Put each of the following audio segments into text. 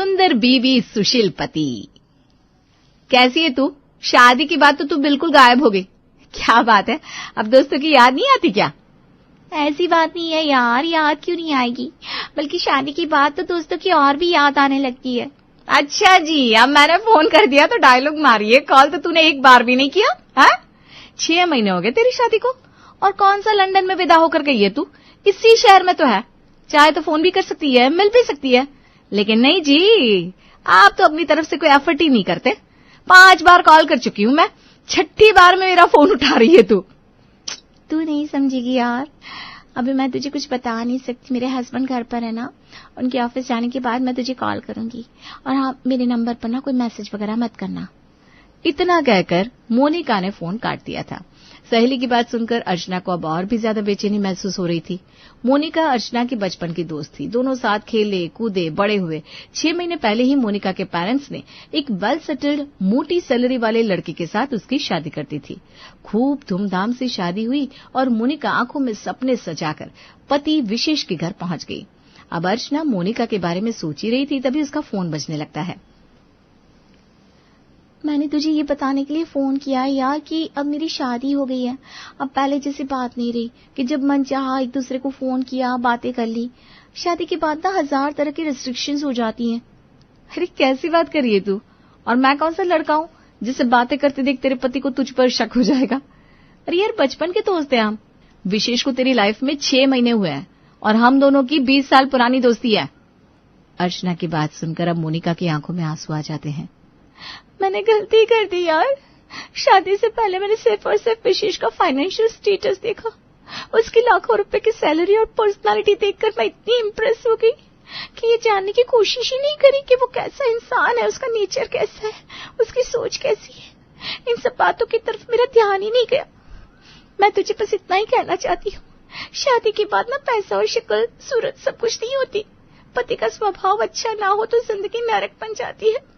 सुंदर बीवी सुशील पति। कैसी है तू? शादी की बात तो तू बिल्कुल गायब हो गई। क्या बात है, अब दोस्तों की याद नहीं आती क्या? ऐसी बात नहीं है यार, याद क्यों नहीं आएगी, बल्कि शादी की बात तो दोस्तों की और भी याद आने लगती है। अच्छा जी, अब मैंने फोन कर दिया तो डायलॉग मारिए। कॉल तो तूने एक बार भी नहीं किया है? 6 महीने हो गए तेरी शादी को, और कौन सा लंदन में विदा होकर गई है तू? इसी शहर में तो है, चाहे तो फोन भी कर सकती है, मिल भी सकती है। लेकिन नहीं जी, आप तो अपनी तरफ से कोई एफर्ट ही नहीं करते। 5 बार कॉल कर चुकी हूं मैं, 6ठी बार में मेरा फोन उठा रही है तू। तू नहीं समझेगी यार, अभी मैं तुझे कुछ बता नहीं सकती। मेरे हस्बैंड घर पर है ना, उनके ऑफिस जाने के बाद मैं तुझे कॉल करूंगी। और हाँ, मेरे नंबर पर ना कोई मैसेज वगैरह मत करना। इतना कहकर मोनिका ने फोन काट दिया था। सहेली की बात सुनकर अर्चना को अब और भी ज्यादा बेचैनी महसूस हो रही थी। मोनिका अर्चना की बचपन की दोस्त थी, दोनों साथ खेले कूदे बड़े हुए। 6 महीने पहले ही मोनिका के पेरेंट्स ने एक वेल सेटल्ड मोटी सैलरी वाले लड़के के साथ उसकी शादी कर दी थी। खूब धूमधाम से शादी हुई और मोनिका आंखों में सपने सजाकर पति विशेष के घर पहुंच गई। अब अर्चना मोनिका के बारे में सोच ही रही थी, तभी उसका फोन बजने लगता है। मैंने तुझे ये बताने के लिए फोन किया है यार कि अब मेरी शादी हो गई है। अब पहले जैसी बात नहीं रही कि जब मन चाहा एक दूसरे को फोन किया, बातें कर ली। शादी के बाद ना 1000 तरह की रिस्ट्रिक्शंस हो जाती हैं। अरे कैसी बात कर रही है तू? और मैं कौन सा लड़का हूं जिसे बातें करते देख तेरे पति को तुझ पर शक हो जाएगा? अरे यार, बचपन के दोस्त हैं हम। विशेष को तेरी लाइफ में 6 महीने हुए हैं और हम दोनों की 20 साल पुरानी दोस्ती है। अर्चना की बात सुनकर अब मोनिका की आंखों में आंसू आ जाते हैं। मैंने गलती कर दी यार। शादी से पहले मैंने सिर्फ और सिर्फ विशेष का फाइनेंशियल स्टेटस देखा। उसकी लाखों रुपए की सैलरी और पर्सनालिटी देखकर मैं इतनी इम्प्रेस हो गई कि ये जानने की कोशिश ही नहीं करी कि वो कैसा इंसान है, उसका नेचर कैसा है, उसकी सोच कैसी है। इन सब बातों की तरफ मेरा ध्यान ही नहीं गया। मैं तुझे बस इतना ही कहना चाहती हूँ, शादी के बाद ना पैसा और शक्ल सूरत सब कुछ नहीं होती। पति का स्वभाव अच्छा ना हो तो जिंदगी नरक बन जाती है।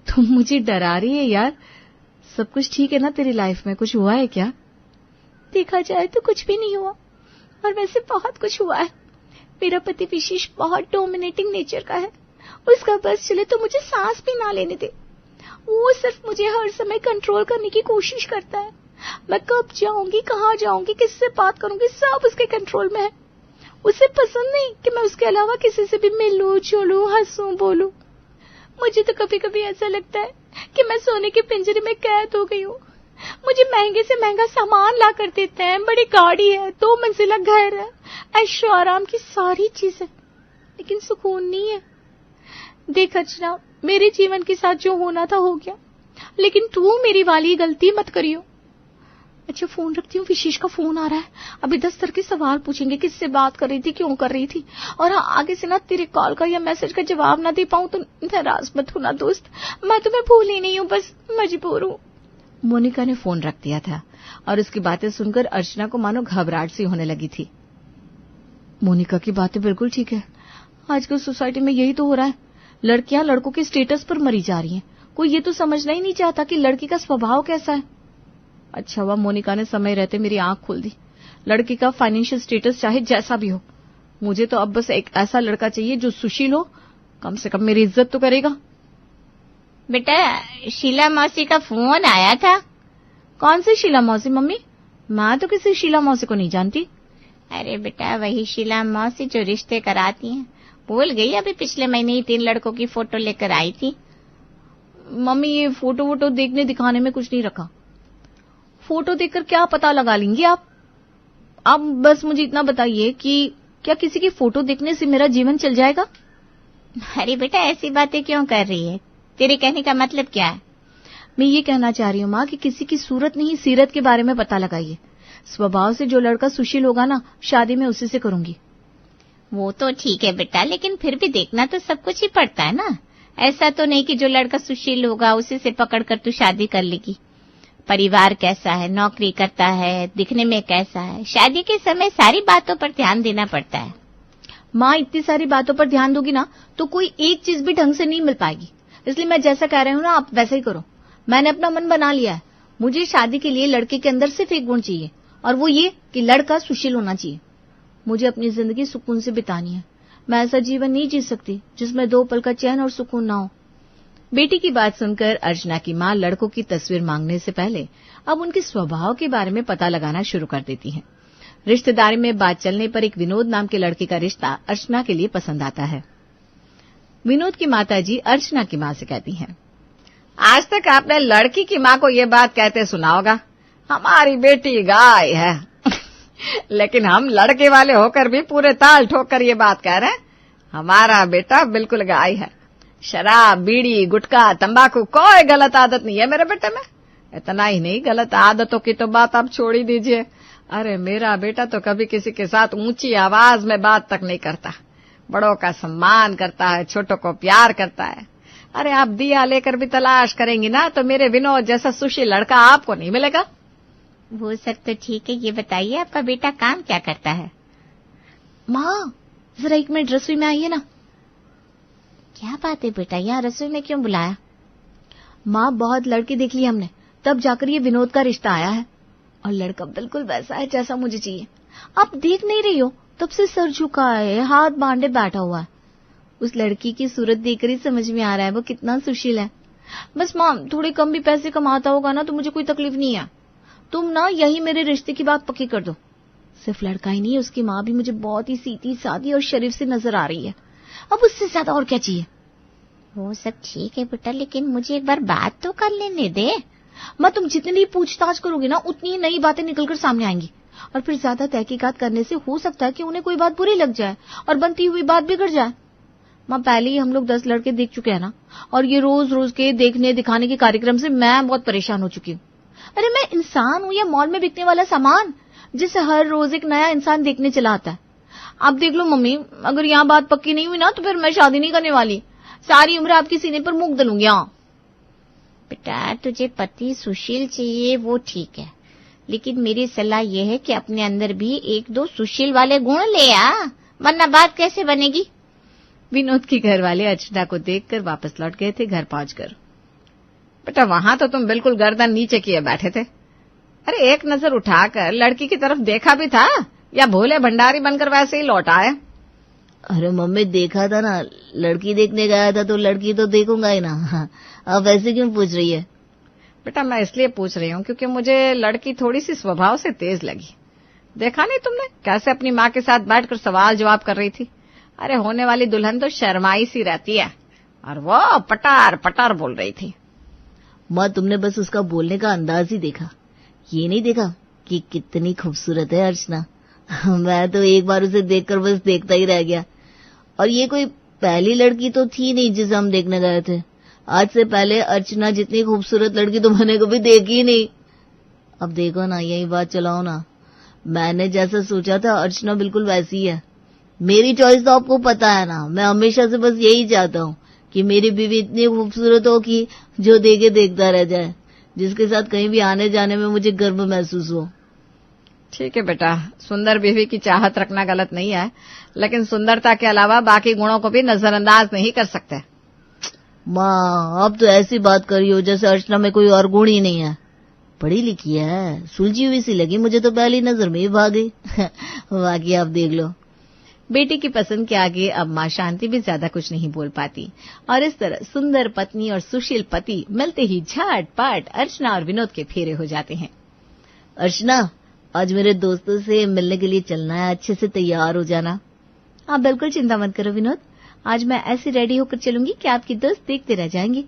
तुम मुझे डरा रही है यार। सब कुछ ठीक है ना तेरी लाइफ में? कुछ हुआ है क्या? देखा जाए तो कुछ भी नहीं हुआ, और वैसे बहुत कुछ हुआ है। मेरा पति विशेष बहुत डोमिनेटिंग नेचर का है। उसका बस चले तो मुझे सांस भी ना लेने दे। वो सिर्फ मुझे हर समय कंट्रोल करने की कोशिश करता है। मैं कब जाऊंगी, कहाँ जाऊंगी, किससे बात करूंगी, सब उसके कंट्रोल में है। उसे पसंद नहीं कि मैं उसके अलावा किसी से भी मिलूं, जुलूं, हंसूं, बोलूं। मुझे तो कभी कभी ऐसा लगता है कि मैं सोने के पिंजरे में कैद हो गई हूँ। मुझे महंगे से महंगा सामान ला कर देते हैं, बड़ी गाड़ी है, 2 मंजिला घर है, ऐशो आराम की सारी चीजें, लेकिन सुकून नहीं है। देख अर्चना, मेरे जीवन के साथ जो होना था हो गया, लेकिन तू मेरी वाली गलती मत करियो। अच्छा, फोन रखती हूँ, विशेष का फोन आ रहा है। अभी 10 तरह के सवाल पूछेंगे, किससे बात कर रही थी, क्यों कर रही थी। और हाँ, आगे से ना तेरे कॉल का या मैसेज का जवाब ना दे पाऊं तो नाराज मत होना दोस्त। मैं तुम्हें भूल ही नहीं हूँ, बस मजबूर हूँ। मोनिका ने फोन रख दिया था और उसकी बातें सुनकर अर्चना को मानो घबराहट सी होने लगी थी। मोनिका की बातें बिल्कुल ठीक है। आजकल सोसाइटी में यही तो हो रहा है। लड़कियां लड़कों के स्टेटस पर मरी जा रही हैं। कोई ये तो समझना ही नहीं चाहता कि लड़की का स्वभाव कैसा है। अच्छा हुआ मोनिका ने समय रहते मेरी आंख खोल दी। लड़की का फाइनेंशियल स्टेटस चाहे जैसा भी हो, मुझे तो अब बस एक ऐसा लड़का चाहिए जो सुशील हो, कम से कम मेरी इज्जत तो करेगा। बेटा, शीला मौसी का फोन आया था। कौन सी शीला मौसी मम्मी? मैं तो किसी शीला मौसी को नहीं जानती। अरे बेटा, वही शीला मौसी जो रिश्ते कराती हैं। भूल गई? अभी पिछले महीने ही 3 लड़कों की फोटो लेकर आई थी। मम्मी, ये फोटो वोटो देखने दिखाने में कुछ नहीं रखा। फोटो देखकर क्या पता लगा लेंगी आप? आप बस मुझे इतना बताइए कि क्या किसी की फोटो देखने से मेरा जीवन चल जाएगा? अरे बेटा, ऐसी बातें क्यों कर रही है? तेरे कहने का मतलब क्या है? मैं ये कहना चाह रही हूँ माँ कि किसी की सूरत नहीं, सीरत के बारे में पता लगाइए। स्वभाव से जो लड़का सुशील होगा ना, शादी में उसी से करूंगी। वो तो ठीक है बेटा, लेकिन फिर भी देखना तो सब कुछ ही पड़ता है ना। ऐसा तो नहीं कि जो लड़का सुशील होगा उसी से पकड़ कर तू शादी कर लेगी। परिवार कैसा है, नौकरी करता है, दिखने में कैसा है, शादी के समय सारी बातों पर ध्यान देना पड़ता है। माँ, इतनी सारी बातों पर ध्यान दोगी ना तो कोई एक चीज भी ढंग से नहीं मिल पाएगी। इसलिए मैं जैसा कह रही हूँ ना, आप वैसा ही करो। मैंने अपना मन बना लिया है। मुझे शादी के लिए लड़के के अंदर सिर्फ एक गुण चाहिए, और वो ये कि लड़का सुशील होना चाहिए। मुझे अपनी जिंदगी सुकून से बितानी है। मैं ऐसा जीवन नहीं जी सकती जिसमें 2 पल का चैन और सुकून ना हो। बेटी की बात सुनकर अर्चना की मां लड़कों की तस्वीर मांगने से पहले अब उनके स्वभाव के बारे में पता लगाना शुरू कर देती हैं। रिश्तेदारी में बात चलने पर एक विनोद नाम के लड़के का रिश्ता अर्चना के लिए पसंद आता है। विनोद की माताजी अर्चना की मां से कहती हैं, आज तक आपने लड़की की मां को ये बात कहते सुना होगा, हमारी बेटी गाय है। लेकिन हम लड़के वाले होकर भी पूरे ताल ठोक कर ये बात कह रहे हैं, हमारा बेटा बिल्कुल गाय है। शराब, बीड़ी, गुटखा, तंबाकू कोई गलत आदत नहीं है मेरे बेटे में। इतना ही नहीं, गलत आदतों की तो बात आप छोड़ ही दीजिए। अरे मेरा बेटा तो कभी किसी के साथ ऊंची आवाज में बात तक नहीं करता, बड़ों का सम्मान करता है, छोटों को प्यार करता है। अरे आप दिया लेकर भी तलाश करेंगी ना तो मेरे विनोद जैसा सुशील लड़का आपको नहीं मिलेगा। वो सब तो ठीक है, ये बताइए आपका बेटा काम क्या करता है? माँ जरा 1 मिनट रसोई में आइए ना। क्या बात है बेटा, यहाँ रसोई में क्यों बुलाया? माँ बहुत लड़की देख ली हमने, तब जाकर ये विनोद का रिश्ता आया है और लड़का बिल्कुल वैसा है जैसा मुझे चाहिए। आप देख नहीं रही हो, तब से सर झुका है, हाथ बांधे बैठा हुआ है। उस लड़की की सूरत देखकर ही समझ में आ रहा है वो कितना सुशील है। बस माँ थोड़े कम भी पैसे कमाता होगा ना तो मुझे कोई तकलीफ नहीं है। तुम ना यही मेरे रिश्ते की बात पक्की कर दो। सिर्फ लड़का ही नहीं, उसकी माँ भी मुझे बहुत ही सीधी सादी और शरीफ से नजर आ रही है। अब उससे ज्यादा और क्या चाहिए? वो सब ठीक है बेटा, लेकिन मुझे एक बार बात तो कर लेने दे। माँ तुम जितनी पूछताछ करोगी ना उतनी नई बातें निकलकर सामने आएंगी और फिर ज्यादा तहकीकात करने से हो सकता है कि उन्हें कोई बात बुरी लग जाए और बनती हुई बात बिगड़ जाए। माँ पहले ही हम लोग 10 लड़के देख चुके हैं ना, और ये रोज रोज के देखने दिखाने के कार्यक्रम से मैं बहुत परेशान हो चुकी हूँ। अरे मैं इंसान हूँ या मॉल में बिकने वाला सामान जिसे हर रोज एक नया इंसान देखने चला आता है? आप देख लो मम्मी, अगर यहाँ बात पक्की नहीं हुई ना तो फिर मैं शादी नहीं करने वाली। सारी उम्र आपके सीने पर मुंह दलूंगी। यहाँ बेटा तुझे पति सुशील चाहिए वो ठीक है, लेकिन मेरी सलाह यह है कि अपने अंदर भी 1-2 सुशील वाले गुण ले आ, वरना बात कैसे बनेगी? विनोद के घर वाले अर्चना को देखकर वापस लौट गए थे घर पहुंचकर। बेटा वहां तो तुम बिल्कुल गर्दन नीचे किए बैठे थे। अरे एक नजर उठाकर लड़की की तरफ देखा भी था या भोले भंडारी बनकर वैसे ही लौट आए? अरे मम्मी देखा था ना, लड़की देखने गया था तो लड़की तो देखूंगा ही ना। अब वैसे क्यों पूछ रही है? बेटा मैं इसलिए पूछ रही हूँ क्योंकि मुझे लड़की थोड़ी सी स्वभाव से तेज लगी। देखा नहीं तुमने कैसे अपनी माँ के साथ बैठकर सवाल जवाब कर रही थी? अरे होने वाली दुल्हन तो शर्माई सी रहती है और वो पटार पटार बोल रही थी। माँ तुमने बस उसका बोलने का अंदाज ही देखा, ये नहीं देखा कि कितनी खूबसूरत है अर्चना। मैं तो एक बार उसे देखकर बस देखता ही रह गया। और ये कोई पहली लड़की तो थी नहीं जिसे हम देखने गए थे। आज से पहले अर्चना जितनी खूबसूरत लड़की तो मैंने कभी देखी ही नहीं। अब देखो ना, यही बात चलाओ ना, मैंने जैसा सोचा था अर्चना बिल्कुल वैसी है। मेरी चॉइस तो आपको पता है ना, मैं हमेशा से बस यही चाहता हूँ कि मेरी बीवी इतनी खूबसूरत हो कि जो देखे देखता रह जाए, जिसके साथ कहीं भी आने जाने में मुझे गर्व महसूस हो। ठीक है बेटा, सुंदर बीवी की चाहत रखना गलत नहीं है, लेकिन सुंदरता के अलावा बाकी गुणों को भी नजरअंदाज नहीं कर सकते। माँ अब तो ऐसी बात करी हो जैसे अर्चना में कोई और गुण ही नहीं है। पढ़ी लिखी है, सुलझी हुई सी लगी मुझे तो पहली नजर में ही भाग गई। बाकी आप देख लो। बेटी की पसंद के आगे अब माँ शांति भी ज्यादा कुछ नहीं बोल पाती और इस तरह सुंदर पत्नी और सुशील पति मिलते ही झटपट अर्चना और विनोद के फेरे हो जाते हैं। अर्चना आज मेरे दोस्तों से मिलने के लिए चलना है, अच्छे से तैयार हो जाना। आप बिल्कुल चिंता मत करो विनोद, आज मैं ऐसी रेडी होकर चलूंगी कि आपकी दोस्त देखते रह जाएंगे।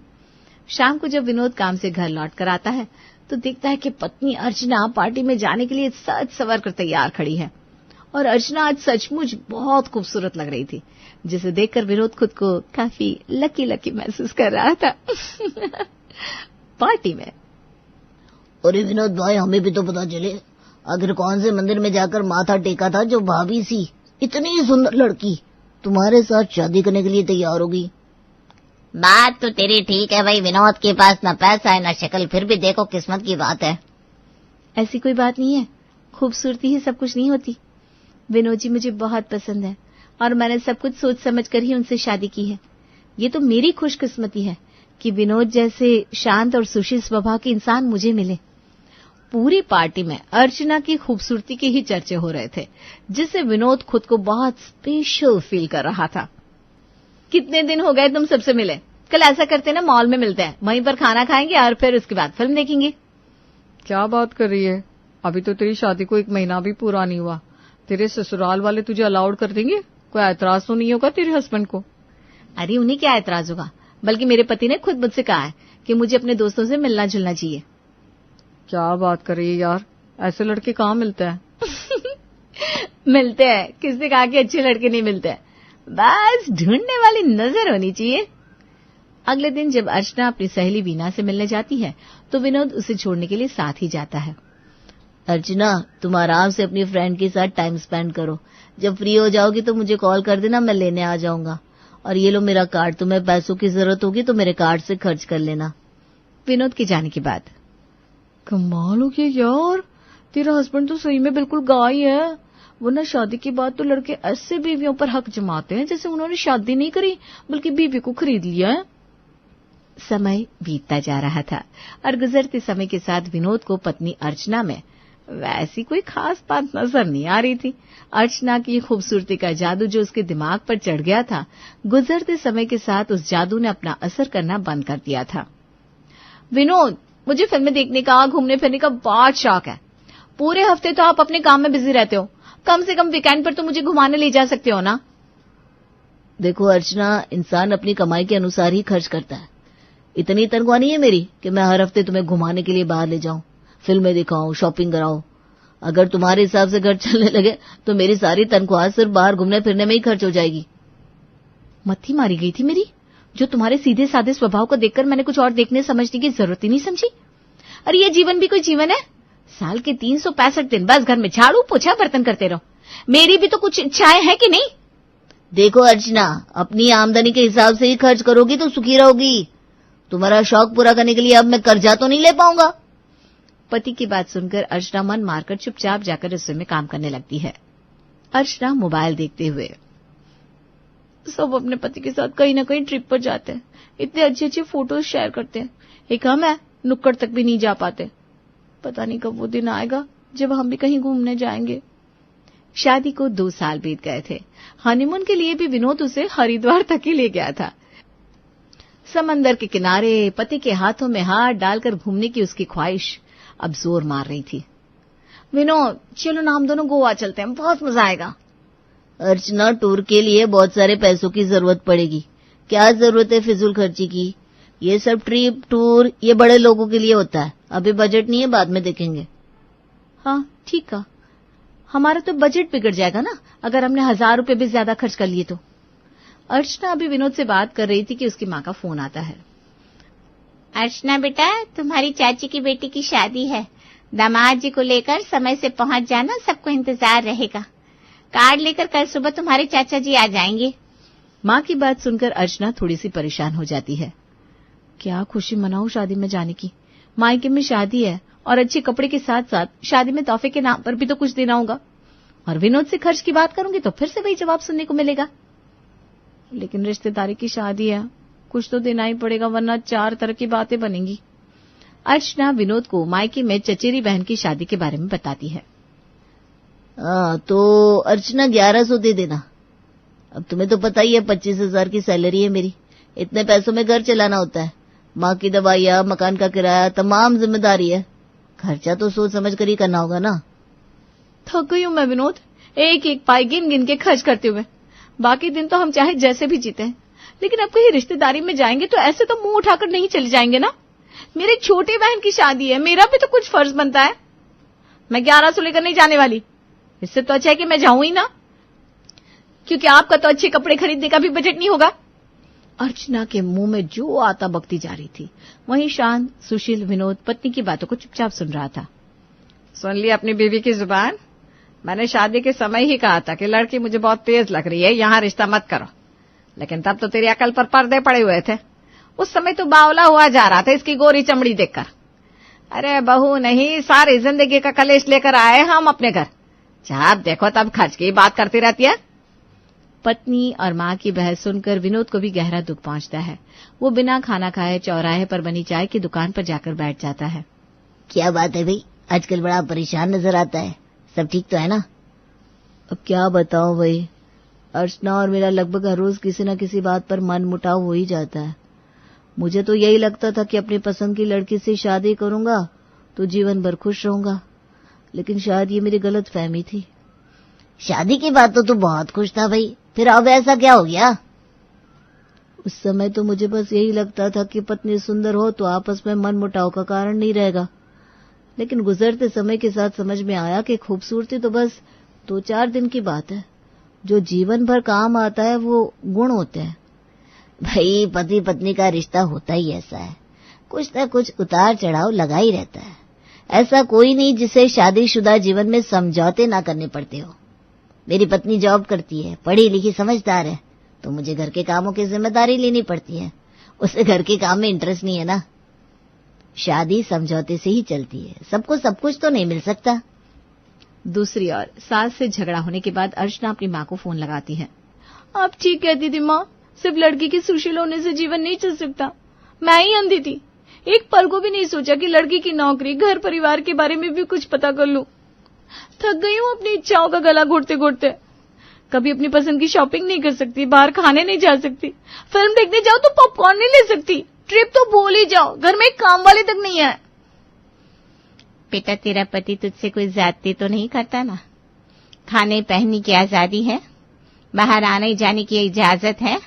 शाम को जब विनोद काम से घर लौट कर आता है तो देखता है कि पत्नी अर्चना पार्टी में जाने के लिए सज सवर कर तैयार खड़ी है और अर्चना आज सचमुच बहुत खूबसूरत लग रही थी, जिसे देखकर विनोद खुद को काफी लकी लकी महसूस कर रहा था। पार्टी में अरे विनोद भाई, हमें भी तो पता चले आखिर कौन से मंदिर में जाकर माथा टेका था जो भाभी सी इतनी सुंदर लड़की तुम्हारे साथ शादी करने के लिए तैयार होगी। बात तो तेरी ठीक है भाई, विनोद के पास न पैसा है न शक्ल, फिर भी देखो किस्मत की बात है। ऐसी कोई बात नहीं है, खूबसूरती ही सब कुछ नहीं होती। विनोद जी मुझे बहुत पसंद है और मैंने सब कुछ सोच समझ कर ही उनसे शादी की है। ये तो मेरी खुशकिस्मती है कि विनोद जैसे शांत और सुशील स्वभाव के इंसान मुझे मिले। पूरी पार्टी में अर्चना की खूबसूरती के ही चर्चे हो रहे थे, जिससे विनोद खुद को बहुत स्पेशल फील कर रहा था। कितने दिन हो गए तुम सबसे मिले? कल ऐसा करते ना, मॉल में मिलते हैं, वहीं पर खाना खाएंगे और फिर उसके बाद फिल्म देखेंगे। क्या बात कर रही है? अभी तो तेरी शादी को 1 महीना भी पूरा नहीं हुआ। तेरे ससुराल वाले तुझे अलाउड कर देंगे? कोई एतराज तो नहीं होगा तेरे हस्बैंड को? अरे उन्हें क्या एतराज होगा, बल्कि मेरे पति ने खुद मुझसे कहा है कि मुझे अपने दोस्तों से मिलना जुलना चाहिए। क्या बात कर रही है यार, ऐसे लड़के कहाँ मिलते हैं? मिलते हैं, किसने कहा कि अच्छे लड़के नहीं मिलते हैं, बस ढूंढने वाली नजर होनी चाहिए। अगले दिन जब अर्चना अपनी सहेली वीना से मिलने जाती है तो विनोद उसे छोड़ने के लिए साथ ही जाता है। अर्चना, तुम आराम से अपनी फ्रेंड के साथ टाइम स्पेंड करो। जब फ्री हो जाओगी तो मुझे कॉल कर देना, मैं लेने आ जाऊंगा। और ये लो मेरा कार्ड, तुम्हें पैसों की जरूरत होगी तो मेरे कार्ड से खर्च कर लेना। विनोद के जाने के बाद कमाल हो गया यार, तेरा हस्बैंड तो सही में बिल्कुल गाय है। वरना शादी के बाद तो लड़के ऐसे बीवियों पर हक जमाते हैं जैसे उन्होंने शादी नहीं करी बल्कि बीवी को खरीद लिया है। समय बीतता जा रहा था और गुजरते समय के साथ विनोद को पत्नी अर्चना में वैसी कोई खास बात नजर नहीं आ रही थी। अर्चना की खूबसूरती का जादू जो उसके दिमाग पर चढ़ गया था, गुजरते समय के साथ उस जादू ने अपना असर करना बंद कर दिया था। विनोद, मुझे फिल्में देखने का, घूमने फिरने का बहुत शौक है। पूरे हफ्ते तो आप अपने काम में बिजी रहते हो, कम से कम वीकेंड पर तो मुझे घुमाने ले जा सकते हो ना? देखो अर्चना, इंसान अपनी कमाई के अनुसार ही खर्च करता है। इतनी तनख्वाह नहीं है मेरी कि मैं हर हफ्ते तुम्हें घुमाने के लिए बाहर ले जाऊं, फिल्में दिखाऊं, शॉपिंग कराऊं। अगर तुम्हारे हिसाब से घर चलने लगे तो मेरी सारी तनख्वाह सिर्फ बाहर घूमने फिरने में ही खर्च हो जाएगी। मत्थी मारी गई थी मेरी, जो तुम्हारे सीधे साधे स्वभाव को देखकर मैंने कुछ और देखने समझने की जरूरत ही नहीं समझी। अरे ये जीवन भी कोई जीवन है? साल के 365 दिन बस घर में झाड़ू पोछा बर्तन करते रहो। मेरी भी तो कुछ इच्छाएं हैं कि नहीं? देखो अर्चना, अपनी आमदनी के हिसाब से ही खर्च करोगी तो सुखी रहोगी। तुम्हारा शौक पूरा करने के लिए अब मैं कर्जा तो नहीं ले पाऊंगा। पति की बात सुनकर अर्चना मन मारकर चुपचाप जाकर रसोई में काम करने लगती है। अर्चना मोबाइल देखते हुए, सब अपने पति के साथ कहीं ना कहीं ट्रिप पर जाते हैं, इतने अच्छे अच्छे फोटोज शेयर करते हैं। एक हम है, नुक्कड़ तक भी नहीं जा पाते। पता नहीं कब वो दिन आएगा जब हम भी कहीं घूमने जाएंगे। शादी को 2 साल बीत गए थे। हनीमून के लिए भी विनोद उसे हरिद्वार तक ही ले गया था। समंदर के किनारे पति के हाथों में हाथ डालकर घूमने की उसकी ख्वाहिश अब जोर मार रही थी। विनोद, चलो ना हम दोनों गोवा चलते हैं, बहुत मजा आएगा। अर्चना, टूर के लिए बहुत सारे पैसों की जरूरत पड़ेगी। क्या जरूरत है फिजूल खर्ची की? ये सब ट्रिप टूर ये बड़े लोगों के लिए होता है। अभी बजट नहीं है, बाद में देखेंगे। हाँ ठीक है, हमारा तो बजट बिगड़ जाएगा ना अगर हमने 1000 रुपए भी ज्यादा खर्च कर लिए तो। अर्चना अभी विनोद से बात कर रही थी कि उसकी माँ का फोन आता है। अर्चना बेटा, तुम्हारी चाची की बेटी की शादी है, दामाद जी को लेकर समय से पहुंच जाना, सबको इंतजार रहेगा। कार्ड लेकर कल सुबह तुम्हारे चाचा जी आ जाएंगे। माँ की बात सुनकर अर्चना थोड़ी सी परेशान हो जाती है। क्या खुशी मनाऊं शादी में जाने की? मायके में शादी है और अच्छे कपड़े के साथ साथ शादी में तोहफे के नाम पर भी तो कुछ देना होगा। और विनोद से खर्च की बात करूंगी तो फिर से वही जवाब सुनने को मिलेगा। लेकिन रिश्तेदारी की शादी है, कुछ तो देना ही पड़ेगा, वरना 4 तरह की बातें बनेंगी। अर्चना विनोद को मायके में चचेरी बहन की शादी के बारे में बताती है। तो अर्चना 1100 दे देना। अब तुम्हें तो पता ही है 25,000 की सैलरी है मेरी। इतने पैसों में घर चलाना होता है। माँ की दवाइयाँ, मकान का किराया, तमाम जिम्मेदारी है। खर्चा तो सोच समझ कर ही करना होगा ना। थक गई हूं मैं विनोद, एक एक पाई गिन गिन के खर्च करते हुए। बाकी दिन तो हम चाहे जैसे भी जीते हैं, लेकिन अब कहीं रिश्तेदारी में जाएंगे तो ऐसे तो मुंह उठाकर नहीं चले जाएंगे ना। मेरी छोटी बहन की शादी है, मेरा भी तो कुछ फर्ज बनता है। मैं 1100 लेकर नहीं जाने वाली। इससे तो अच्छा है कि मैं जाऊं ही ना, क्योंकि आपका तो अच्छे कपड़े खरीदने का भी बजट नहीं होगा। अर्चना के मुंह में जो आता बकती जा रही थी, वहीं शांत सुशील विनोद पत्नी की बातों को चुपचाप सुन रहा था। सुन ली अपनी बीवी की जुबान। मैंने शादी के समय ही कहा था कि लड़की मुझे बहुत तेज लग रही है, यहाँ रिश्ता मत करो। लेकिन तब तो तेरी अकल पर पर्दे पड़े हुए थे। उस समय तो बावला हुआ जा रहा था इसकी गोरी चमड़ी देखकर। अरे बहू नहीं, सारी जिंदगी का कलेश लेकर आए हम अपने घर। जब देखो तब खर्च की बात करती रहती है। पत्नी और माँ की बहस सुनकर विनोद को भी गहरा दुख पहुंचता है। वो बिना खाना खाए चौराहे पर बनी चाय की दुकान पर जाकर बैठ जाता है। क्या बात है भाई, आजकल बड़ा परेशान नजर आता है। सब ठीक तो है ना? अब क्या बताऊं भाई, अर्चना और मेरा लगभग हर रोज किसी न किसी बात पर मन मुटाव हो ही जाता है। मुझे तो यही लगता था कि अपनी पसंद की लड़की से शादी करूंगा तो जीवन भर खुश रहूंगा, लेकिन शायद ये मेरी गलत फहमी थी। शादी की बात तो तू बहुत खुश था भाई, फिर अब ऐसा क्या हो गया? उस समय तो मुझे बस यही लगता था कि पत्नी सुंदर हो तो आपस में मन मुटाव का कारण नहीं रहेगा, लेकिन गुजरते समय के साथ समझ में आया कि खूबसूरती तो बस 2-4 दिन की बात है, जो जीवन भर काम आता है वो गुण होते हैं। भाई पति पत्नी का रिश्ता होता ही ऐसा है, कुछ न कुछ उतार चढ़ाव लगा ही रहता है। ऐसा कोई नहीं जिसे शादीशुदा जीवन में समझौते ना करने पड़ते हो। मेरी पत्नी जॉब करती है, पढ़ी लिखी समझदार है, तो मुझे घर के कामों की जिम्मेदारी लेनी पड़ती है। उसे घर के काम में इंटरेस्ट नहीं है ना। शादी समझौते से ही चलती है, सबको सब कुछ तो नहीं मिल सकता। दूसरी ओर सास से झगड़ा होने के बाद अर्चना अपनी माँ को फोन लगाती है। आप ठीक कहती थी माँ, सिर्फ लड़की के सुशील होने से जीवन नहीं चल सकता। मैं ही अंधी थी, एक पल को भी नहीं सोचा कि लड़की की नौकरी, घर परिवार के बारे में भी कुछ पता कर लूं। थक गई हूं अपनी इच्छाओं का गला घोटते घोटते। कभी अपनी पसंद की शॉपिंग नहीं कर सकती, बाहर खाने नहीं जा सकती, फिल्म देखने जाओ तो पॉपकॉर्न नहीं ले सकती, ट्रिप तो भूल ही जाओ, घर में एक काम वाली तक नहीं है। बेटा तेरा पति तुझसे कोई ज्यादती तो नहीं करता ना? खाने पहनने की आजादी है, बाहर आने जाने की इजाजत है,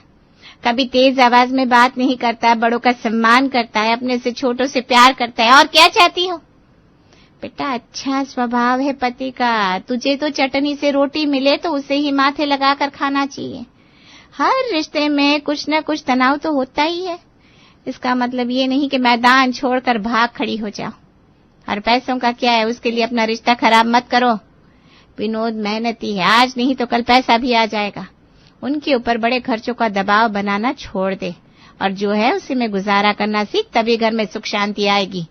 कभी तेज आवाज में बात नहीं करता, बड़ों का सम्मान करता है, अपने से छोटों से प्यार करता है। और क्या चाहती हो? बेटा अच्छा स्वभाव है पति का, तुझे तो चटनी से रोटी मिले तो उसे ही माथे लगाकर खाना चाहिए। हर रिश्ते में कुछ न कुछ तनाव तो होता ही है, इसका मतलब ये नहीं कि मैदान छोड़कर भाग खड़ी हो जाओ। और पैसों का क्या है, उसके लिए अपना रिश्ता खराब मत करो। विनोद मेहनती है, आज नहीं तो कल पैसा भी आ जाएगा। उनके ऊपर बड़े खर्चों का दबाव बनाना छोड़ दे और जो है उसी में गुजारा करना सीख, तभी घर में सुख शांति आएगी।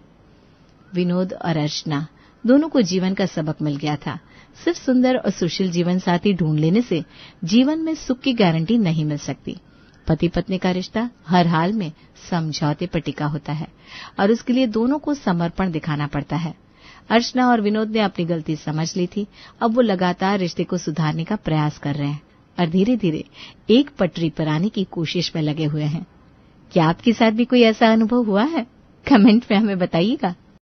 विनोद और अर्चना दोनों को जीवन का सबक मिल गया था। सिर्फ सुंदर और सुशील जीवन साथी ढूंढ लेने से जीवन में सुख की गारंटी नहीं मिल सकती। पति पत्नी का रिश्ता हर हाल में समझौते पर टिका होता है और उसके लिए दोनों को समर्पण दिखाना पड़ता है। अर्चना और विनोद ने अपनी गलती समझ ली थी, अब वो लगातार रिश्ते को सुधारने का प्रयास कर रहे हैं और धीरे धीरे एक पटरी पर आने की कोशिश में लगे हुए हैं। क्या आपके साथ भी कोई ऐसा अनुभव हुआ है? कमेंट में हमें बताइएगा।